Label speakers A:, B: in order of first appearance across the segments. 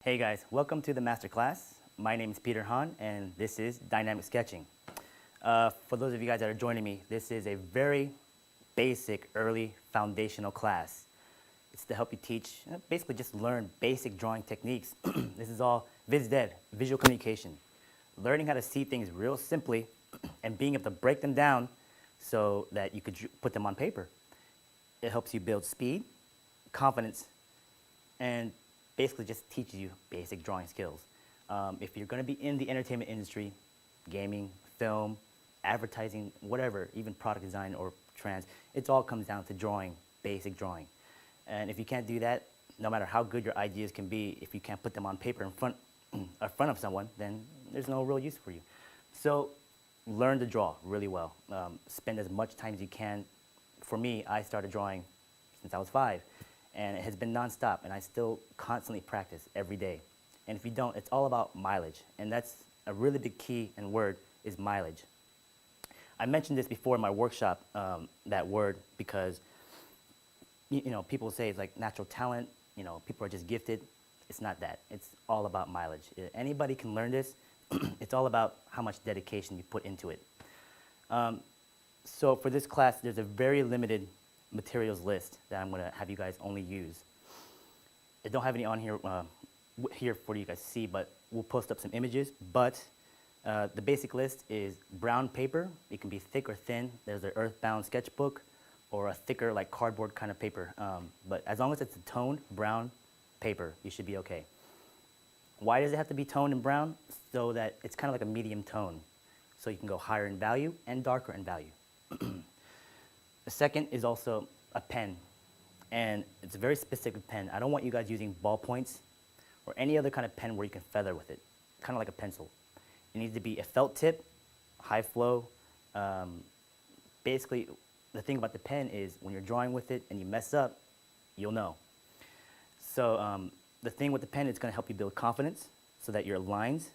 A: Hey guys, welcome to the masterclass. My name is Peter Hahn, and this is Dynamic Sketching. For those of you guys that are joining me, this is a very basic, early, foundational class. It's to help you teach, basically just learn basic drawing techniques. This is all viz dev, visual communication. Learning how to see things real simply and being able to break them down so that you could put them on paper. It helps you build speed, confidence, and basically just teaches you basic drawing skills. If you're going to be in the entertainment industry, gaming, film, advertising, whatever, even product design or trans, it all comes down to drawing, basic drawing. And if you can't do that, no matter how good your ideas can be, if you can't put them on paper in front of someone, then there's no real use for you. So learn to draw really well. Spend as much time as you can. For me, I started drawing since I was 5. And it has been nonstop, and I still constantly practice every day. And if you don't, it's all about mileage, and that's a really big key and word is mileage. I mentioned this before in my workshop, that word, because you know, people say it's like natural talent, you know, people are just gifted. It's not that. It's all about mileage. Anybody can learn this. It's all about how much dedication you put into it. So for this class, there's a very limited materials list that I'm going to have you guys only use. I don't have any on here here for you guys to see, but we'll post up some images. But the basic list is brown paper. It can be thick or thin. There's an earthbound sketchbook or a thicker like cardboard kind of paper. But as long as it's a toned brown paper, you should be okay. Why does it have to be toned and brown? So that it's kind of like a medium tone. So you can go higher in value and darker in value. The second is also a pen, and it's a very specific pen. I don't want you guys using ballpoints or any other kind of pen where you can feather with it, kind of like a pencil. It needs to be a felt tip, high flow. Basically, the thing about the pen is when you're drawing with it and you mess up, you'll know. So the thing with the pen is going to help you build confidence so that your lines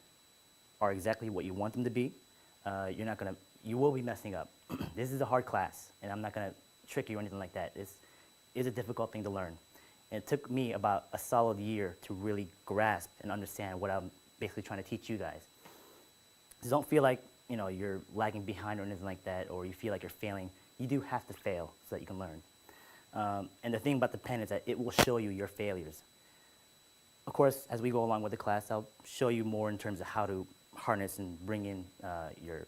A: are exactly what you want them to be. You will be messing up. This is a hard class, and I'm not going to trick you or anything like that. This is a difficult thing to learn. And it took me about a solid year to really grasp and understand what I'm basically trying to teach you guys. So don't feel like you're lagging behind or anything like that, or you feel like you're failing. You do have to fail so that you can learn. And the thing about the pen is that it will show you your failures. Of course, as we go along with the class, I'll show you more in terms of how to harness and bring in your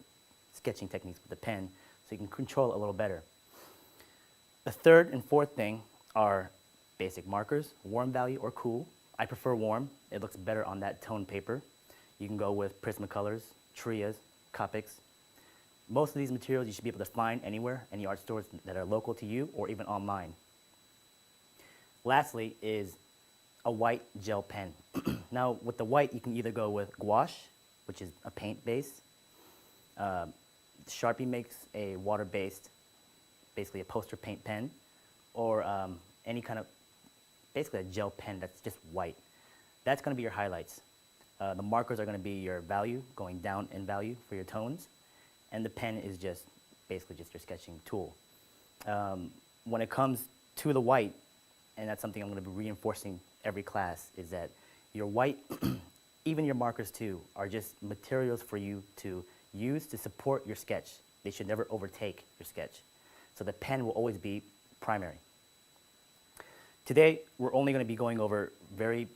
A: sketching techniques with the pen so you can control it a little better. The third and fourth thing are basic markers, warm value or cool. I prefer warm. It looks better on that toned paper. You can go with Prismacolors, Trias, Copics. Most of these materials you should be able to find anywhere, any art stores that are local to you or even online. Lastly is a white gel pen. Now with the white, you can either go with gouache, which is a paint base. Sharpie makes a water-based, basically a poster paint pen, or any kind of, basically a gel pen that's just white. That's going to be your highlights. The markers are going to be your value, going down in value for your tones, and the pen is just basically just your sketching tool. When it comes to the white, and that's something I'm going to be reinforcing every class, is that your white, even your markers too, are just materials for you to use to support your sketch. They should never overtake your sketch. So the pen will always be primary. Today, we're only going to be going over very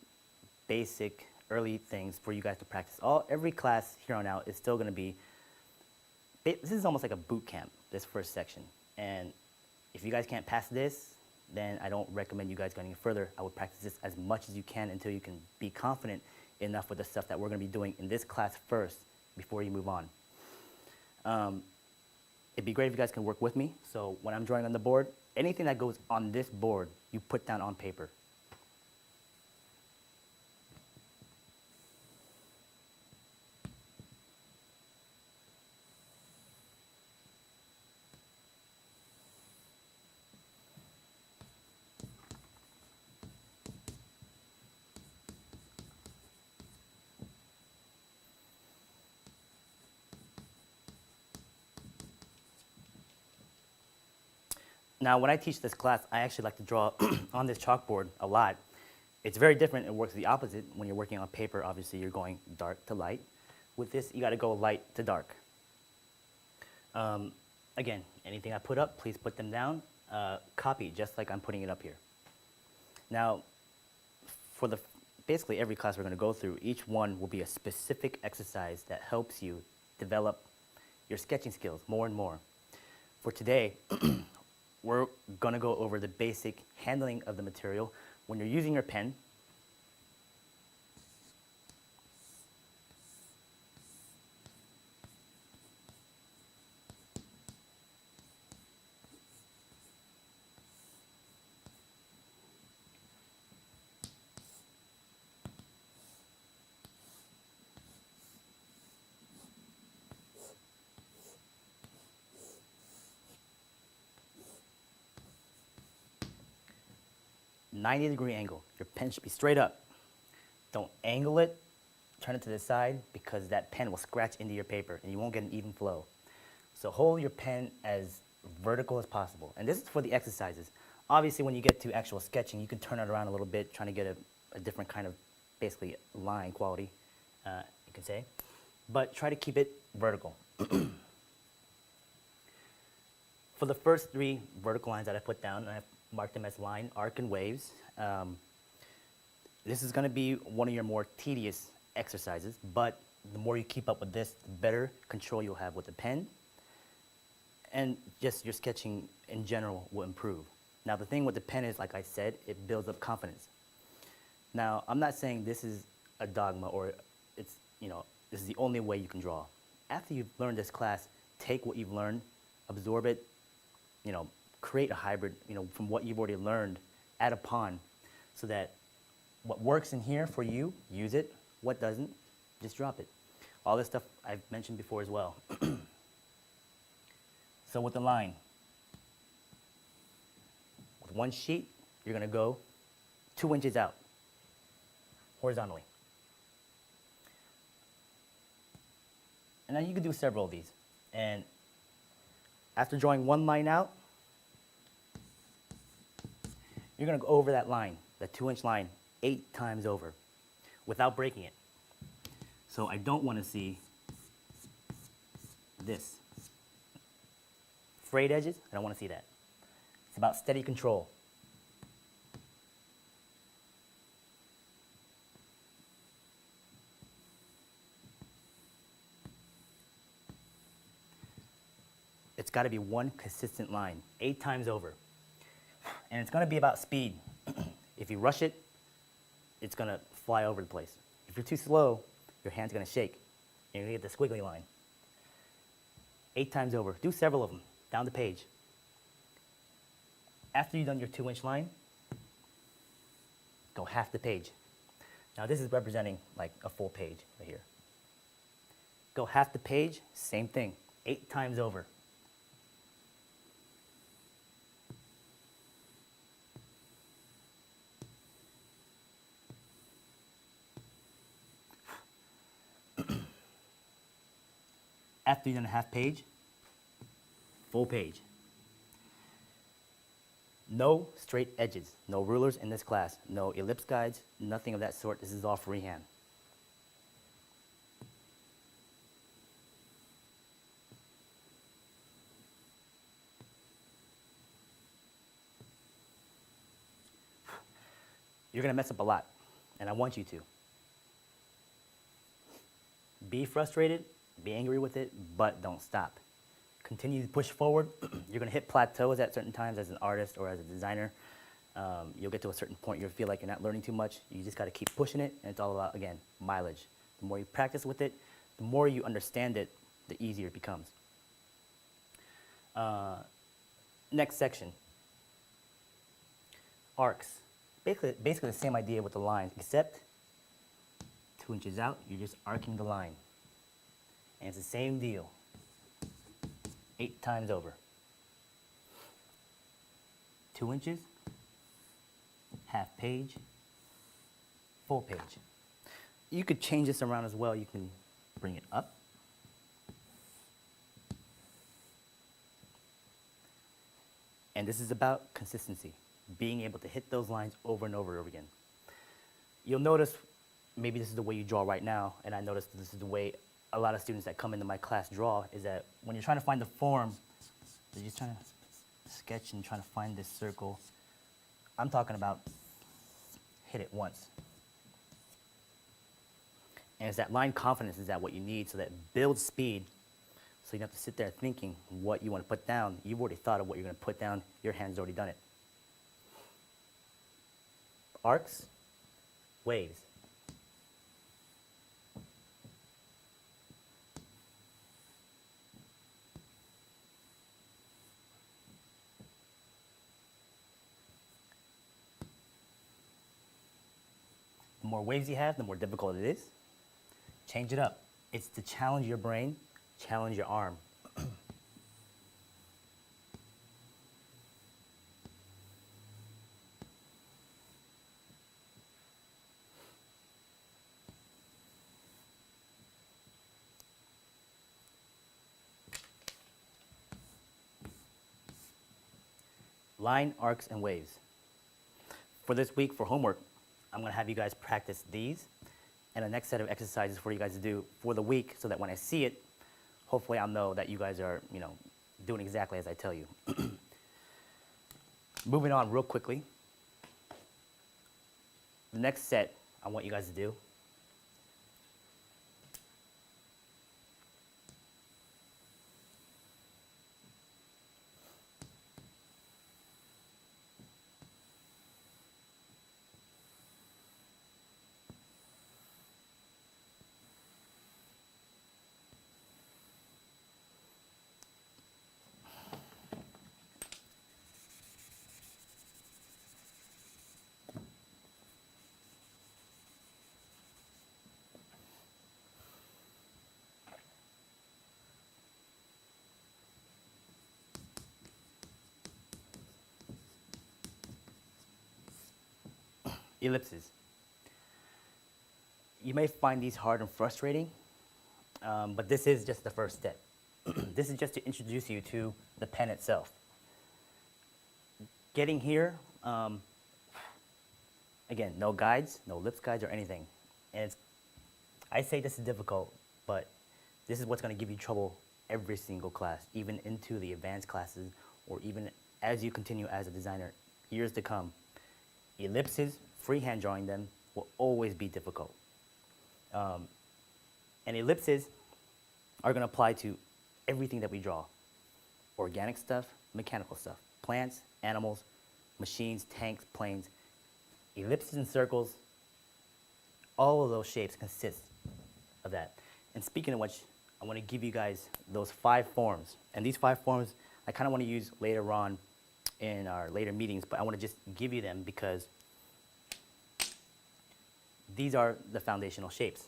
A: basic, early things for you guys to practice. Every class here on out is still going to be, this is almost like a boot camp, this first section. And if you guys can't pass this, then I don't recommend you guys going any further. I would practice this as much as you can until you can be confident enough with the stuff that we're going to be doing in this class first before you move on. It'd be great if you guys can work with me. So when I'm drawing on the board, anything that goes on this board, you put down on paper. Now, when I teach this class, I actually like to draw on this chalkboard a lot. It's very different. It works the opposite. When you're working on paper, obviously you're going dark to light. With this, you got to go light to dark. Again, anything I put up, please put them down. Copy, just like I'm putting it up here. Now, for basically every class we're going to go through, each one will be a specific exercise that helps you develop your sketching skills more and more. For today, we're going to go over the basic handling of the material when you're using your pen. '90-degree angle. Your pen should be straight up. Don't angle it, turn it to the side, because that pen will scratch into your paper and you won't get an even flow. So hold your pen as vertical as possible. And this is for the exercises. Obviously, when you get to actual sketching, you can turn it around a little bit, trying to get a different kind of, basically, line quality, you can say. But try to keep it vertical. For the first 3 vertical lines that I put down, I've marked them as line, arc, and waves. This is going to be one of your more tedious exercises, but the more you keep up with this, the better control you'll have with the pen, and just your sketching in general will improve. Now, the thing with the pen is, like I said, it builds up confidence. Now, I'm not saying this is a dogma or it's, this is the only way you can draw. After you've learned this class, take what you've learned, absorb it, create a hybrid, from what you've already learned, add upon, so that what works in here for you, use it. What doesn't, just drop it. All this stuff I've mentioned before as well. So with the line, with one sheet, you're going to go 2 inches out, horizontally. And now you can do several of these. And after drawing one line out, you're going to go over that line, that 2-inch line, 8 times over, without breaking it. So I don't want to see this. Frayed edges, I don't want to see that. It's about steady control. It's got to be one consistent line, 8 times over. And it's going to be about speed. If you rush it, it's going to fly over the place. If you're too slow, your hand's going to shake. You're going to get the squiggly line. 8 times over. Do several of them down the page. After you've done your 2-inch line, go half the page. Now this is representing like a full page right here. Go half the page, same thing, 8 times over. After you've done a half page, full page. No straight edges, no rulers in this class, no ellipse guides, nothing of that sort. This is all freehand. You're going to mess up a lot, and I want you to. Be frustrated, be angry with it, but don't stop. Continue to push forward. You're going to hit plateaus at certain times as an artist or as a designer. You'll get to a certain point you'll feel like you're not learning too much. You just got to keep pushing it, and it's all about, again, mileage. The more you practice with it, the more you understand it, the easier it becomes. Next section, arcs. Basically the same idea with the lines, except 2 inches out, you're just arcing the line. And it's the same deal, 8 times over. 2 inches, half page, full page. You could change this around as well. You can bring it up. And this is about consistency, being able to hit those lines over and over again. You'll notice, maybe this is the way you draw right now, and I noticed this is the way a lot of students that come into my class draw, is that when you're trying to find the form, you're just trying to sketch and trying to find this circle. I'm talking about hit it once. And it's that line confidence is that what you need, so that builds speed, so you don't have to sit there thinking what you want to put down. You've already thought of what you're going to put down. Your hand's already done it. Arcs, waves. The more waves you have, the more difficult it is. Change it up. It's to challenge your brain, challenge your arm. Line, arcs, and waves. For this week, for homework, I'm going to have you guys practice these and the next set of exercises for you guys to do for the week, so that when I see it, hopefully I'll know that you guys are, doing exactly as I tell you. Moving on real quickly. The next set I want you guys to do ellipses. You may find these hard and frustrating, but this is just the first step. This is just to introduce you to the pen itself. Getting here, again, no guides, no ellipse guides or anything. And I say this is difficult, but this is what's going to give you trouble every single class, even into the advanced classes, or even as you continue as a designer, years to come. Ellipses, freehand drawing them, will always be difficult. And ellipses are going to apply to everything that we draw. Organic stuff, mechanical stuff, plants, animals, machines, tanks, planes. Ellipses and circles, all of those shapes consist of that. And speaking of which, I want to give you guys those 5 forms. And these 5 forms I kind of want to use later on in our later meetings, but I want to just give you them because these are the foundational shapes.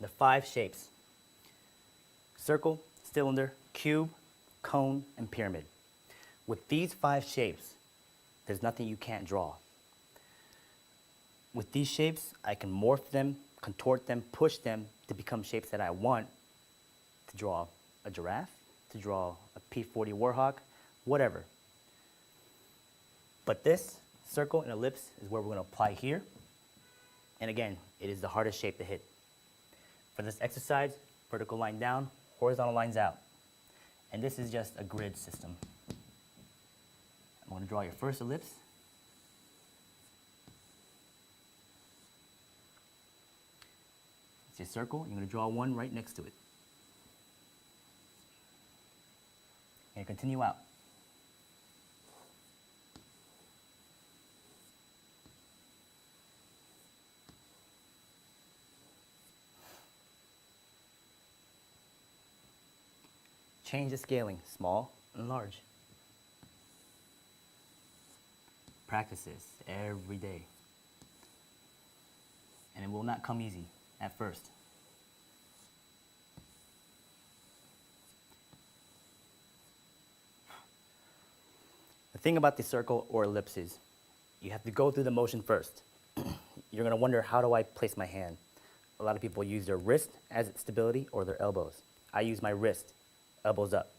A: The 5 shapes: circle, cylinder, cube, cone, and pyramid. With these 5 shapes, there's nothing you can't draw. With these shapes, I can morph them, contort them, push them to become shapes that I want to draw a giraffe, to draw a P-40 Warhawk, whatever. But this circle and ellipse is where we're going to apply here. And again, it is the hardest shape to hit. For this exercise, vertical line down, horizontal lines out. And this is just a grid system. I'm going to draw your first ellipse. It's your circle. You're going to draw one right next to it. And continue out. Change the scaling, small and large. Practice this every day. And it will not come easy at first. The thing about the circle or ellipse is you have to go through the motion first. You're going to wonder, how do I place my hand? A lot of people use their wrist as its stability or their elbows. I use my wrist, elbows up.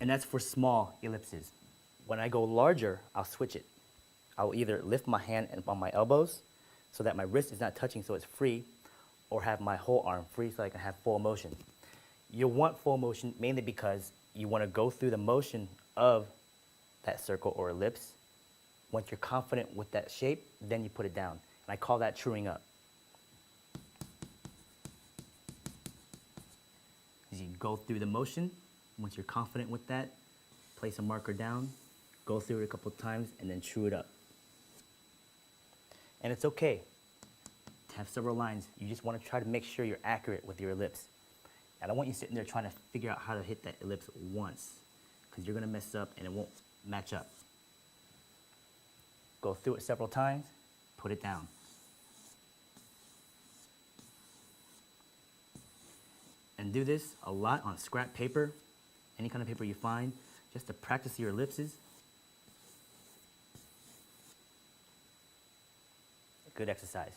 A: And that's for small ellipses. When I go larger, I'll switch it. I'll either lift my hand on my elbows so that my wrist is not touching so it's free, or have my whole arm free so I can have full motion. You'll want full motion mainly because you want to go through the motion of that circle or ellipse. Once you're confident with that shape, then you put it down. And I call that truing up. As you go through the motion, once you're confident with that, place a marker down, go through it a couple times, and then true it up. And it's okay to have several lines. You just want to try to make sure you're accurate with your ellipse. I don't want you sitting there trying to figure out how to hit that ellipse once, because you're going to mess up and it won't match up. Go through it several times, put it down. And do this a lot on scrap paper, any kind of paper you find, just to practice your ellipses. Good exercise.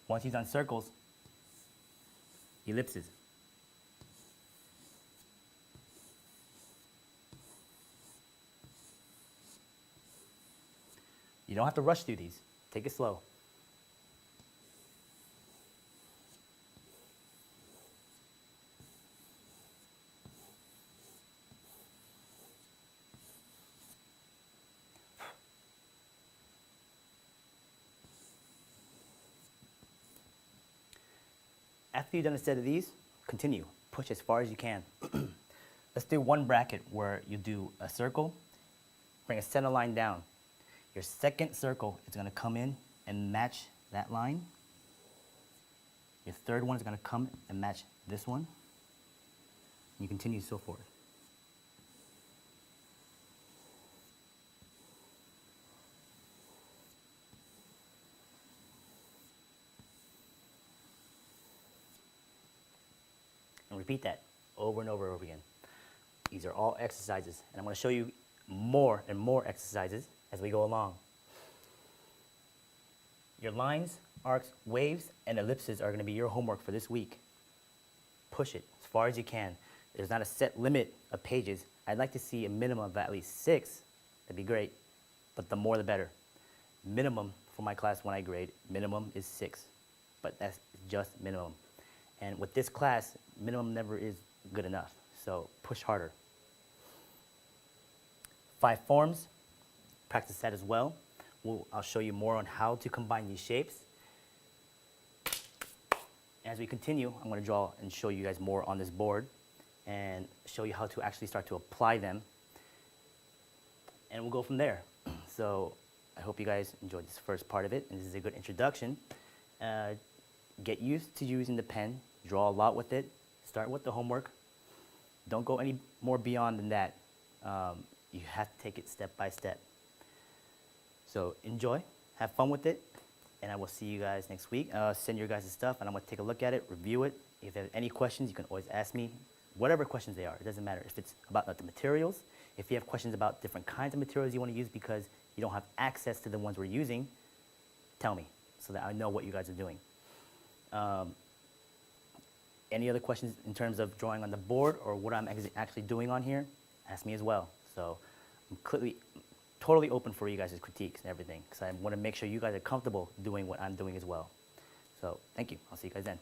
A: Once you've done circles, ellipses. You don't have to rush through these. Take it slow. After you've done a set of these, continue. Push as far as you can. Let's do one bracket where you do a circle, bring a center line down. Your second circle is going to come in and match that line. Your third one is going to come and match this one. And you continue so forth. And repeat that over and over and over again. These are all exercises, and I'm going to show you more and more exercises as we go along. Your lines, arcs, waves, and ellipses are going to be your homework for this week. Push it as far as you can. There's not a set limit of pages. I'd like to see a minimum of at least 6. That'd be great, but the more the better. Minimum for my class when I grade, minimum is 6, but that's just minimum. And with this class, minimum never is good enough, so push harder. 5 forms, practice that as well. I'll show you more on how to combine these shapes. As we continue, I'm going to draw and show you guys more on this board and show you how to actually start to apply them. And we'll go from there. So I hope you guys enjoyed this first part of it, and this is a good introduction. Get used to using the pen, draw a lot with it, start with the homework. Don't go any more beyond than that. You have to take it step by step. So enjoy, have fun with it, and I will see you guys next week. Send your guys' stuff, and I'm going to take a look at it, review it. If you have any questions, you can always ask me, whatever questions they are. It doesn't matter if it's about the materials. If you have questions about different kinds of materials you want to use because you don't have access to the ones we're using, tell me so that I know what you guys are doing. Any other questions in terms of drawing on the board or what I'm actually doing on here, ask me as well. So I'm totally open for you guys' critiques and everything, because I want to make sure you guys are comfortable doing what I'm doing as well. So thank you. I'll see you guys then.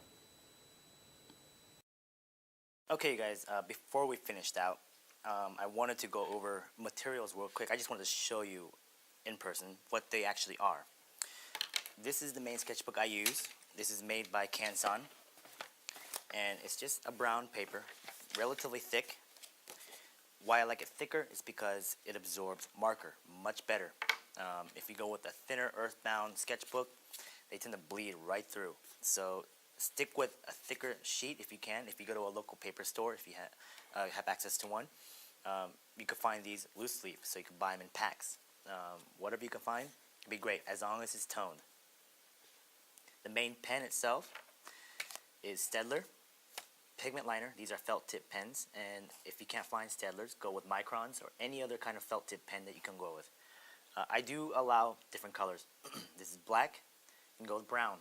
A: Okay, you guys, before we finished out, I wanted to go over materials real quick. I just wanted to show you in person what they actually are. This is the main sketchbook I use. This is made by Canson, and it's just a brown paper, relatively thick. Why I like it thicker is because it absorbs marker much better. If you go with a thinner earthbound sketchbook, they tend to bleed right through. So stick with a thicker sheet if you can. If you go to a local paper store, if you have access to one, you can find these loose leaf, so you can buy them in packs. whatever you can find, it'd be great as long as it's toned. The main pen itself is Staedtler Pigment Liner. These are felt tip pens, and if you can't find Staedtlers, go with Microns or any other kind of felt tip pen that you can go with. I do allow different colors. This is black, you can go with brown.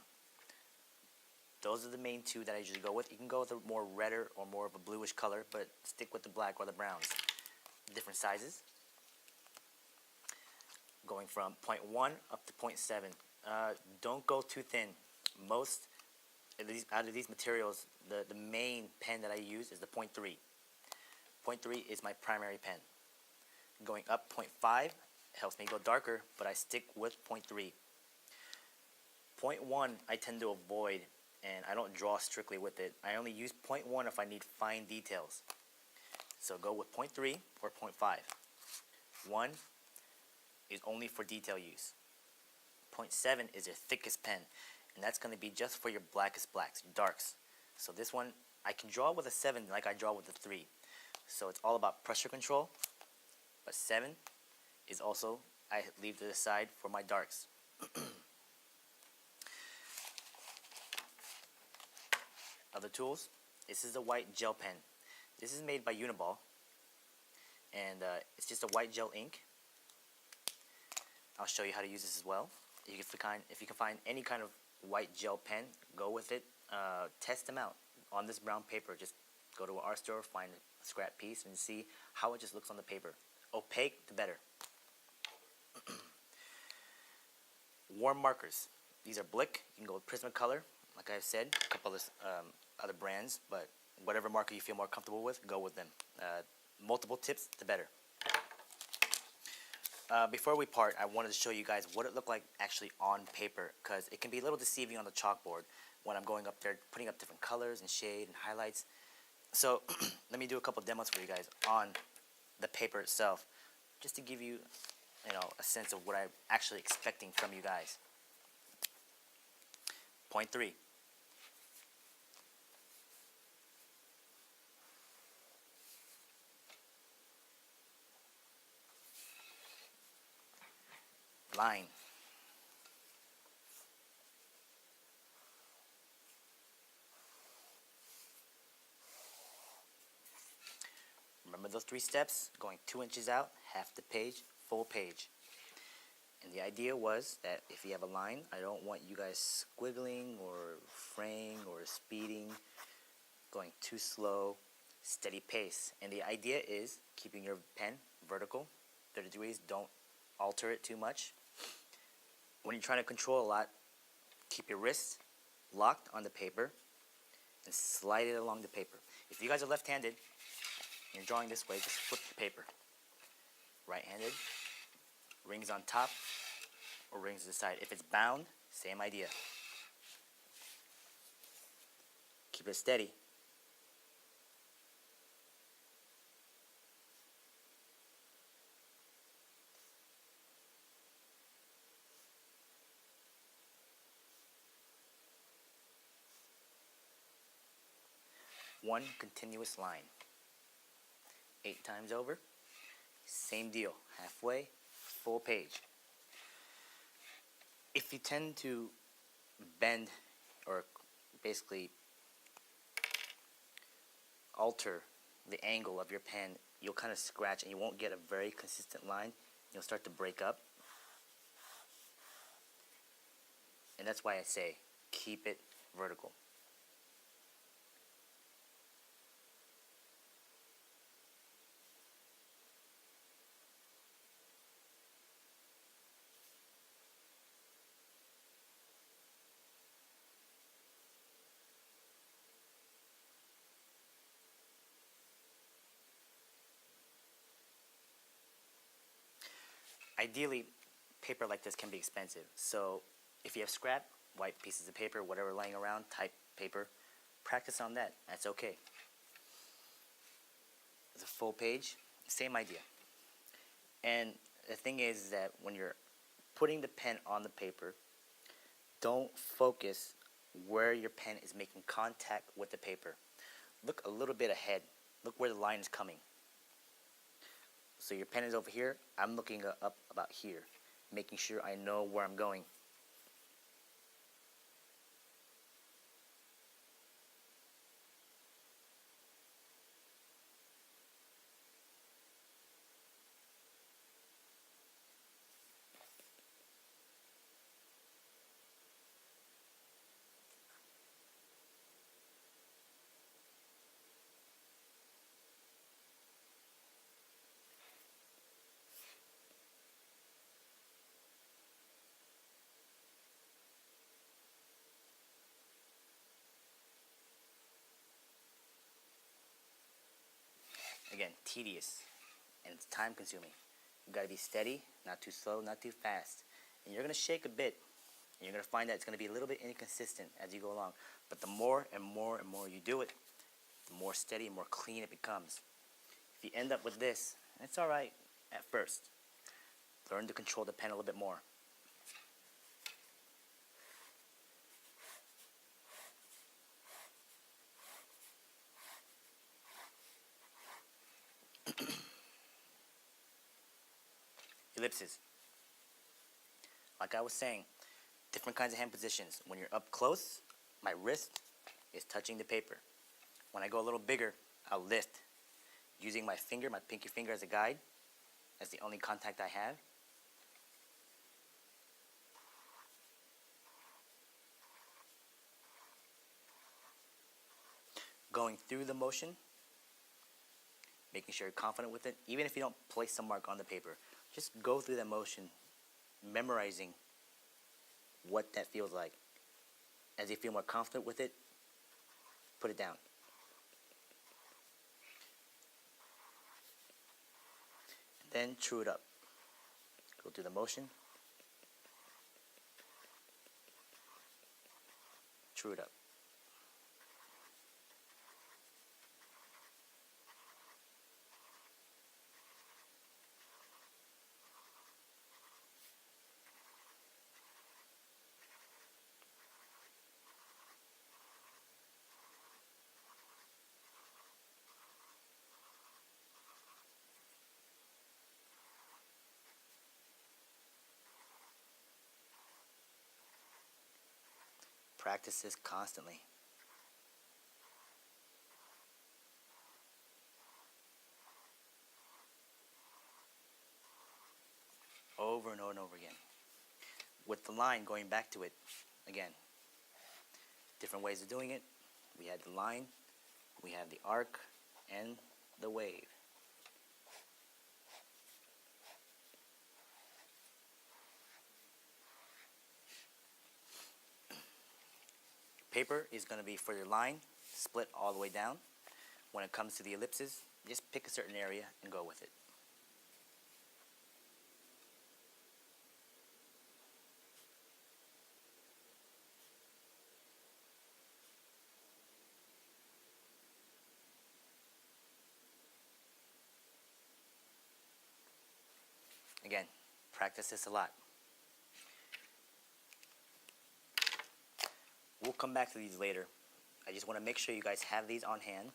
A: Those are the main two that I usually go with. You can go with a more redder or more of a bluish color, but stick with the black or the browns. Different sizes, going from 0.1 up to 0.7. Don't go too thin. Most out of these materials, the main pen that I use is the 0.3. 0.3 is my primary pen. Going up 0.5 helps me go darker, but I stick with 0.3. 0.1 I tend to avoid, and I don't draw strictly with it. I only use 0.1 if I need fine details. So go with 0.3 or 0.5. 1 is only for detail use. 0.7 is your thickest pen, and that's going to be just for your blackest blacks, your darks. So this one, I can draw with a 7 like I draw with a 3. So it's all about pressure control, but 7 is also, I leave to the side for my darks. Other tools, this is a white gel pen. This is made by Uniball, and it's just a white gel ink. I'll show you how to use this as well. If you can find any kind of white gel pen, go with it. Test them out on this brown paper. Just go to an art store, find a scrap piece, and see how it just looks on the paper. Opaque, the better. Warm markers. These are Blick. You can go with Prismacolor, like I've said, a couple of other brands, but whatever marker you feel more comfortable with, go with them. Multiple tips, the better. Before we part, I wanted to show you guys what it looked like actually on paper, because it can be a little deceiving on the chalkboard when I'm going up there, putting up different colors and shade and highlights. So let me do a couple demos for you guys on the paper itself, just to give you, a sense of what I'm actually expecting from you guys. 0.3. Line. Remember those 3 steps? Going 2 inches out, half the page, full page. And the idea was that if you have a line, I don't want you guys squiggling or fraying or speeding, going too slow, steady pace. And the idea is keeping your pen vertical, 30 degrees, don't alter it too much. When you're trying to control a lot, keep your wrists locked on the paper and slide it along the paper. If you guys are left-handed and you're drawing this way, just flip the paper. Right-handed, rings on top or rings to the side. If it's bound, same idea. Keep it steady. One continuous line. 8 times over, same deal. Halfway, full page. If you tend to bend or basically alter the angle of your pen, you'll kind of scratch and you won't get a very consistent line. You'll start to break up. And that's why I say keep it vertical. Ideally, paper like this can be expensive. So if you have scrap, white pieces of paper, whatever laying around, type paper, practice on that. That's okay. It's a full page, same idea. And the thing is that when you're putting the pen on the paper, don't focus where your pen is making contact with the paper. Look a little bit ahead. Look where the line is coming. So your pen is over here. I'm looking up about here, making sure I know where I'm going. Again, tedious, and it's time consuming. You gotta be steady, not too slow, not too fast. And you're gonna shake a bit, and you're gonna find that it's gonna be a little bit inconsistent as you go along. But the more and more and more you do it, the more steady and more clean it becomes. If you end up with this, it's alright at first. Learn to control the pen a little bit more. Ellipses. Like I was saying, different kinds of hand positions. When you're up close, my wrist is touching the paper. When I go a little bigger, I'll lift, using my finger, my pinky finger as a guide. That's the only contact I have. Going through the motion, making sure you're confident with it, even if you don't place a mark on the paper. Just go through that motion, memorizing what that feels like. As you feel more confident with it, put it down. And then true it up. Go through the motion. True it up. Practice this constantly. Over and over and over again. With the line, going back to it again. Different ways of doing it. We had the line, we have the arc, and the wave. Paper is going to be for your line, split all the way down. When it comes to the ellipses, just pick a certain area and go with it. Again, practice this a lot. We'll come back to these later. I just want to make sure you guys have these on hand.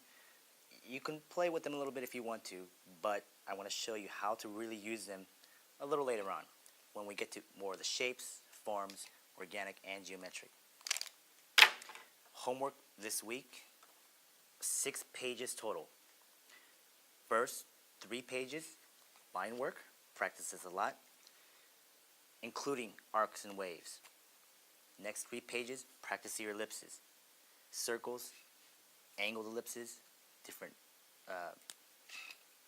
A: You can play with them a little bit if you want to, but I want to show you how to really use them a little later on when we get to more of the shapes, forms, organic, and geometric. Homework this week, 6 pages total. First, 3 pages, line work, practice this a lot, including arcs and waves. Next 3 pages, practice your ellipses, circles, angled ellipses, different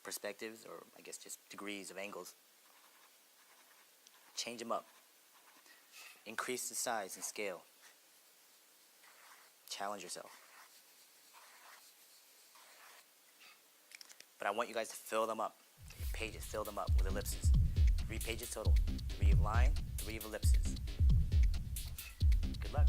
A: perspectives, or I guess just degrees of angles. Change them up. Increase the size and scale. Challenge yourself. But I want you guys to fill them up. Your pages, fill them up with ellipses. 3 pages total. 3 of line, 3 of ellipses. Good luck.